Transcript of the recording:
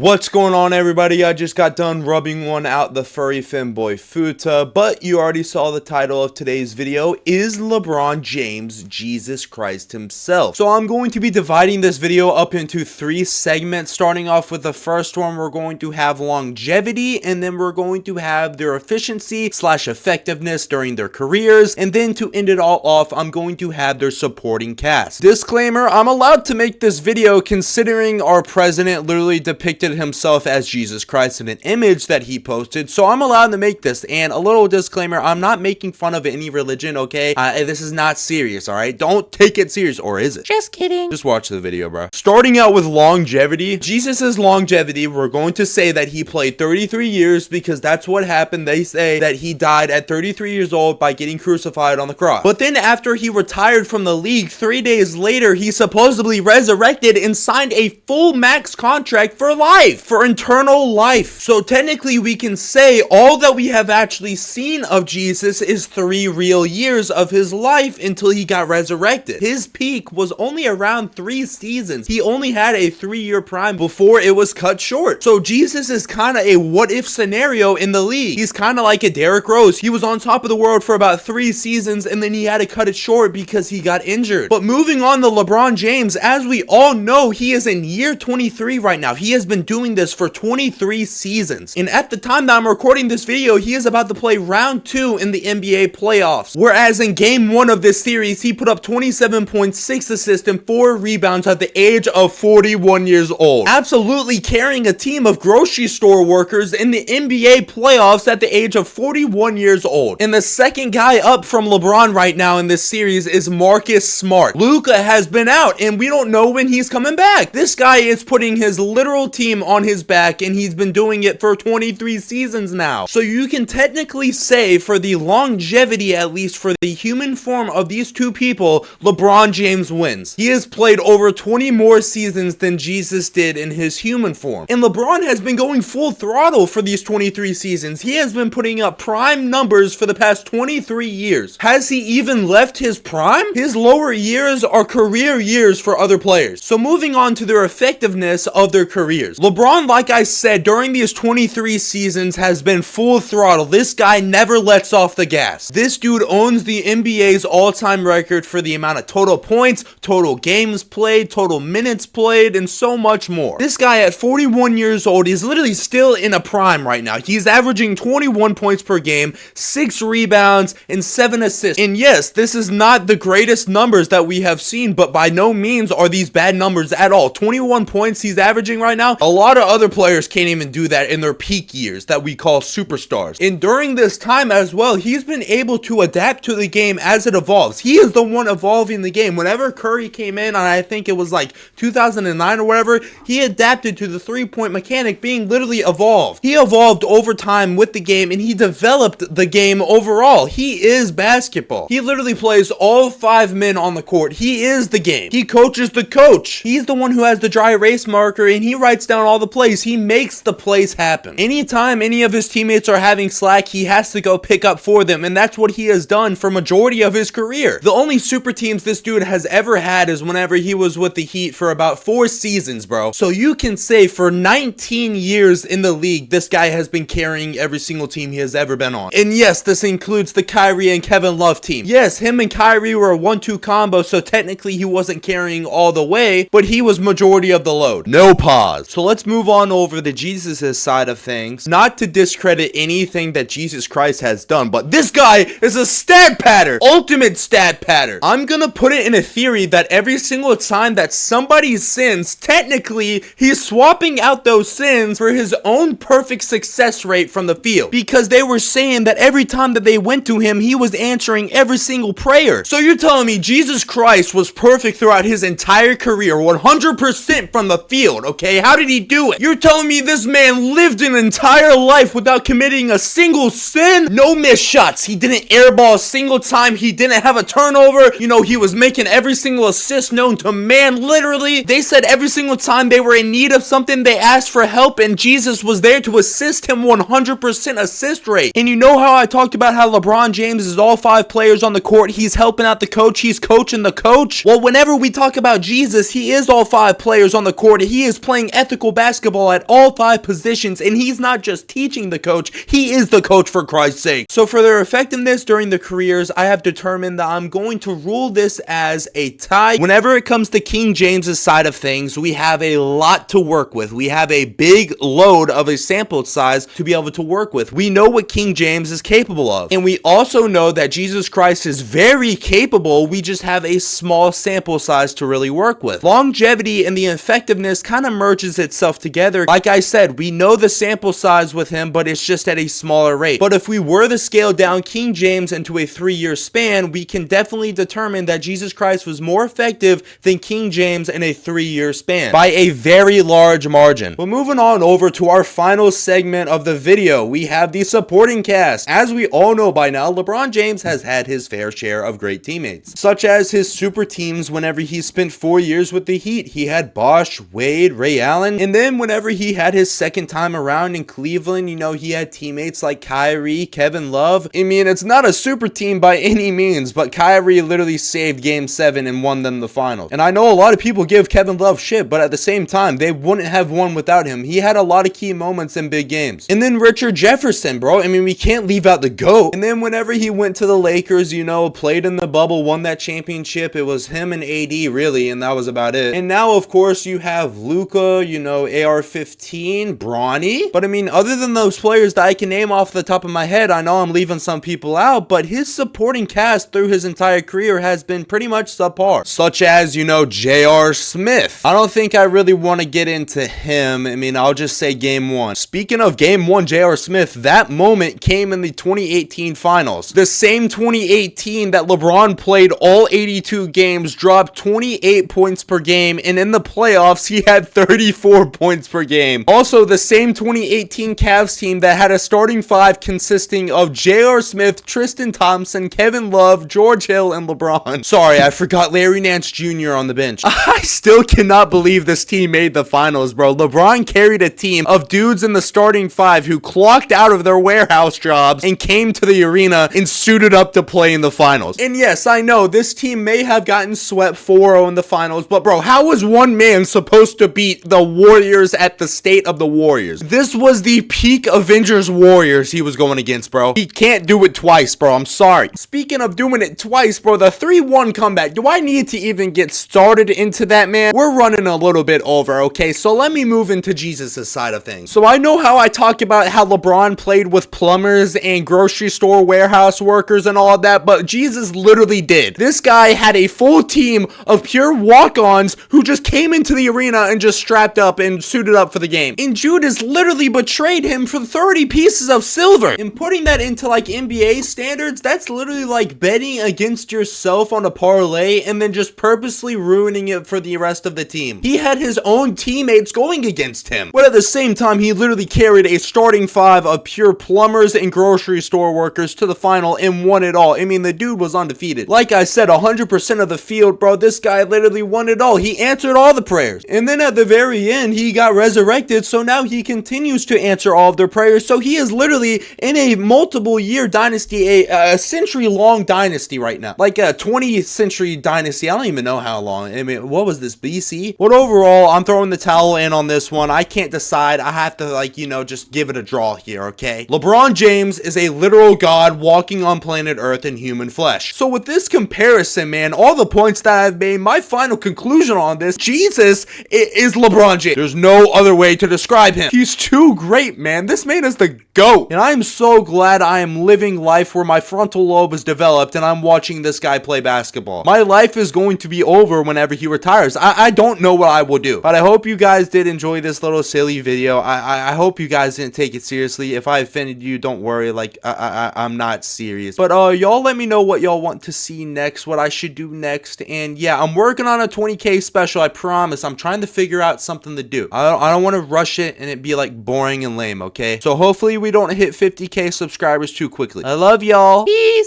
What's going on, everybody? I just got done rubbing one out the furry femboy futa, but you already saw the title of today's video, is LeBron James Jesus Christ himself. So I'm going to be dividing this video up into 3 segments. Starting off with the first one, we're going to have longevity, and then we're going to have their efficiency / effectiveness during their careers, and then to end it all off, I'm going to have their supporting cast. Disclaimer, I'm allowed to make this video considering our president literally depicted himself as Jesus Christ in an image that he posted, so I'm allowed to make this. And a little disclaimer, I'm not making fun of any religion, okay? This is not serious, alright? Don't take it serious, or is it? Just kidding. Just watch the video, bro. Starting out with longevity, Jesus's longevity, we're going to say that he played 33 years because that's what happened. They say that he died at 33 years old by getting crucified on the cross. But then after he retired from the league, 3 days later, he supposedly resurrected and signed a full max contract for life. For eternal life. So technically we can say all that we have actually seen of Jesus is 3 real years of his life until he got resurrected. His peak was only around 3 seasons. He only had a 3-year prime before it was cut short. So Jesus is kind of a what if scenario in the league. He's kind of like a Derrick Rose. He was on top of the world for about 3 seasons and then he had to cut it short because he got injured. But moving on to LeBron James, as we all know, he is in year 23 right now. He has been doing this for 23 seasons, and at the time that I'm recording this video, he is about to play round 2 in the NBA playoffs, whereas in game 1 of this series, he put up 27.6 assists and 4 rebounds at the age of 41 years old, absolutely carrying a team of grocery store workers in the NBA playoffs at the age of 41 years old. And the second guy up from LeBron right now in this series is Marcus Smart. Luka has been out and we don't know when he's coming back. This guy is putting his literal team on his back and he's been doing it for 23 seasons now. So you can technically say for the longevity, at least for the human form of these two people, LeBron James wins. He has played over 20 more seasons than Jesus did in his human form. And LeBron has been going full throttle for these 23 seasons. He has been putting up prime numbers for the past 23 years. Has he even left his prime? His lower years are career years for other players. So moving on to their effectiveness of their careers. LeBron, like I said, during these 23 seasons has been full throttle. This guy never lets off the gas. This dude owns the NBA's all-time record for the amount of total points, total games played, total minutes played, and so much more. This guy at 41 years old is literally still in a prime right now. He's averaging 21 points per game, 6 rebounds, and 7 assists. And yes, this is not the greatest numbers that we have seen, but by no means are these bad numbers at all. 21 points he's averaging right now. A lot of other players can't even do that in their peak years that we call superstars. And during this time as well, he's been able to adapt to the game as it evolves. He is the one evolving the game. Whenever Curry came in, and I think it was like 2009 or whatever, he adapted to the 3-point mechanic being literally evolved. He evolved over time with the game and he developed the game overall. He is basketball. He literally plays all 5 men on the court. He is the game. He coaches the coach. He's the one who has the dry erase marker and he writes down all the plays. He makes the plays happen. Anytime any of his teammates are having slack, he has to go pick up for them, and that's what he has done for majority of his career. The only super teams this dude has ever had is whenever he was with the Heat for about 4 seasons, bro. So you can say for 19 years in the league, this guy has been carrying every single team he has ever been on. And yes, this includes the Kyrie and Kevin Love team. Yes, him and Kyrie were a 1-2 combo, so technically he wasn't carrying all the way, but he was majority of the load. No pause. So let's move on over the Jesus' side of things. Not to discredit anything that Jesus Christ has done, but this guy is a stat pattern. Ultimate stat pattern. I'm gonna put it in a theory that every single time that somebody sins, technically he's swapping out those sins for his own perfect success rate from the field. Because they were saying that every time that they went to him, he was answering every single prayer. So you're telling me Jesus Christ was perfect throughout his entire career, 100% from the field, okay? How did he do it? You're telling me this man lived an entire life without committing a single sin? No missed shots. He didn't airball a single time. He didn't have a turnover. You know, he was making every single assist known to man. Literally, they said every single time they were in need of something, they asked for help, and Jesus was there to assist him. 100% assist rate. And you know how I talked about how LeBron James is all 5 players on the court. He's helping out the coach. He's coaching the coach. Well, whenever we talk about Jesus, he is all 5 players on the court. He is playing ethical basketball at all 5 positions, and he's not just teaching the coach, he is the coach, for Christ's sake. So for their effectiveness during the careers, I have determined that I'm going to rule this as a tie. Whenever it comes to King James's side of things, we have a lot to work with. We have a big load of a sample size to be able to work with. We know what King James is capable of, and we also know that Jesus Christ is very capable. We just have a small sample size to really work with. Longevity and the effectiveness kind of merges itself together. Like I said, we know the sample size with him, but it's just at a smaller rate. But if we were to scale down King James into a 3-year span, we can definitely determine that Jesus Christ was more effective than King James in a 3-year span by a very large margin. But moving on over to our final segment of the video, we have the supporting cast. As we all know by now, LeBron James has had his fair share of great teammates, such as his super teams whenever he spent 4 years with the Heat. He had Bosh, Wade, Ray Allen, and then whenever he had his second time around in Cleveland, you know, he had teammates like Kyrie, Kevin Love. I mean, it's not a super team by any means, but Kyrie literally saved Game 7 and won them the finals. And I know a lot of people give Kevin Love shit, but at the same time, they wouldn't have won without him. He had a lot of key moments in big games. And then Richard Jefferson, bro. I mean, we can't leave out the GOAT. And then whenever he went to the Lakers, you know, played in the bubble, won that championship, it was him and AD really, and that was about it. And now, of course, you have Luka, you know, AR-15, Bronny. But I mean, other than those players that I can name off the top of my head, I know I'm leaving some people out, but his supporting cast through his entire career has been pretty much subpar. Such as, you know, J.R. Smith. I don't think I really want to get into him. I mean, I'll just say Game 1. Speaking of Game 1, J.R. Smith, that moment came in the 2018 finals. The same 2018 that LeBron played all 82 games, dropped 28 points per game, and in the playoffs, he had 34 points per game. Also, the same 2018 Cavs team that had a starting 5 consisting of J.R. Smith, Tristan Thompson, Kevin Love, George Hill, and LeBron. Sorry, I forgot Larry Nance Jr. on the bench. I still cannot believe this team made the finals, bro. LeBron carried a team of dudes in the starting 5 who clocked out of their warehouse jobs and came to the arena and suited up to play in the finals. And yes, I know this team may have gotten swept 4-0 in the finals, but bro, how was one man supposed to beat the Warriors at the State of the Warriors? This was the peak Avengers Warriors he was going against, bro. He can't do it twice, bro. I'm sorry. Speaking of doing it twice, bro, the 3-1 comeback. Do I need to even get started into that, man? We're running a little bit over, okay? So let me move into Jesus' side of things. So I know how I talk about how LeBron played with plumbers and grocery store warehouse workers and all that, but Jesus literally did. This guy had a full team of pure walk-ons who just came into the arena and just strapped up and suited up for the game. And Judas literally betrayed him for 30 pieces of silver. And putting that into like NBA standards, that's literally like betting against yourself on a parlay and then just purposely ruining it for the rest of the team. He had his own teammates going against him, but at the same time, he literally carried a starting 5 of pure plumbers and grocery store workers to the final and won it all. I mean, the dude was undefeated. Like I said, 100% of the field, bro, this guy literally won it all. He answered all the prayers. And then at the very end, he got resurrected, so now he continues to answer all of their prayers. So he is literally in a multiple year dynasty, a century-long dynasty right now. Like a 20th century dynasty. I don't even know how long. I mean, what was this, BC? But overall, I'm throwing the towel in on this one. I can't decide. I have to, like, you know, just give it a draw here, okay? LeBron James is a literal god walking on planet Earth in human flesh. So with this comparison, man, all the points that I've made, my final conclusion on this, Jesus is LeBron James. There's no other way to describe him. He's too great, man. This man is the GOAT. And I am so glad I am living life where my frontal lobe is developed and I'm watching this guy play basketball. My life is going to be over whenever he retires. I don't know what I will do, but I hope you guys did enjoy this little silly video. I hope you guys didn't take it seriously. If I offended you, don't worry. Like, I'm not serious. But y'all let me know what y'all want to see next, what I should do next. And yeah, I'm working on a 20K special. I promise. I'm trying to figure out something to do. I don't want to rush it and it be like boring and lame, okay? So hopefully we don't hit 50K subscribers too quickly. I love y'all. Peace.